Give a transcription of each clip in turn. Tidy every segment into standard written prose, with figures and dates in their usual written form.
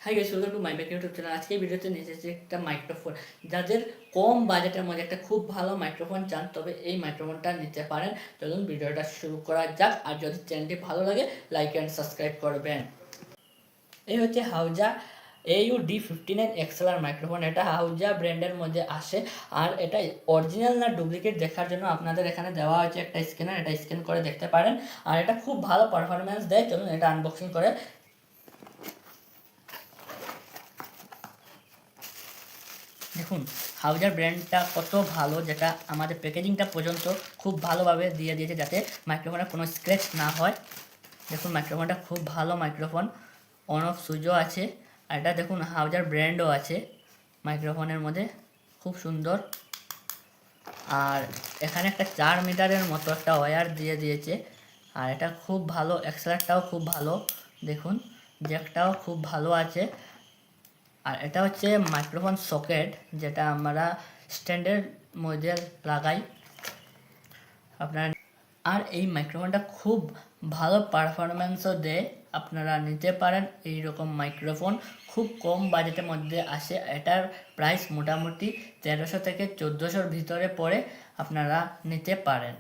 Hi guys, welcome to my back YouTube channel. আজকে ভিডিওতে নিয়ে এসেছি একটা মাইক্রোফোন। যাদের কম বাজেটের মধ্যে একটা খুব ভালো মাইক্রোফোন চান, তবে এই মাইক্রোফোনটা নিতে পারেন। চলুন ভিডিওটা শুরু করা যাক। আর যদি চ্যানেলটি ভালো লাগে, লাইক অ্যান্ড সাবস্ক্রাইব করবেন। এই হচ্ছে হাউজা AU-D59 XLR মাইক্রোফোন। এটা হাউজা ব্র্যান্ডের মধ্যে আসে। আর এটা অরিজিনাল না ডুপ্লিকেট দেখার জন্য আপনাদের এখানে দেওয়া হয়েছে একটা স্ক্যানার, এটা স্ক্যান করে দেখতে পারেন। আর এটা খুব ভালো পারফরমেন্স দেয়। চলুন এটা আনবক্সিং করে। দেখুন হাউজার ব্র্যান্ডটা কত ভালো, যেটা আমাদের প্যাকেজিংটা পর্যন্ত খুব ভালোভাবে দিয়ে দিয়েছে যাতে মাইক্রোফোনে কোনো স্ক্র্যাচ না হয়। দেখুন মাইক্রোফোনটা খুব ভালো মাইক্রোফোন, অন অফ সুইচও আছে। আর এটা দেখুন হাউজার ব্র্যান্ডও আছে মাইক্রোফোনের মধ্যে, খুব সুন্দর। আর এখানে একটা 4 মিটারের মতো একটা ওয়্যার দিয়ে দিয়েছে। আর এটা খুব ভালো, এক্সেলারটাও খুব ভালো। দেখুন জ্যাকটাও খুব ভালো আছে। আর এটা হচ্ছে মাইক্রোফোন সকেট, যেটা আমরা স্ট্যান্ডের মধ্যে লাগাই আপনারা। আর এই মাইক্রোফোনটা খুব ভালো পারফরমেন্সও দেয়, আপনারা নিতে পারেন। এই রকম মাইক্রোফোন খুব কম বাজেটের মধ্যে আসে। এটার প্রাইস মোটামুটি 1300 থেকে 1400-র ভিতরে পড়ে, আপনারা নিতে পারেন।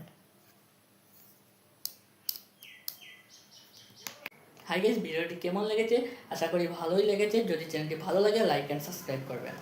হাই গাইস, ভিডিওটি কেমন লেগেছে? আশা করি ভালোই লেগেছে। যদি চ্যানেলটি ভালো লাগে, লাইক অ্যান্ড সাবস্ক্রাইব করবেন।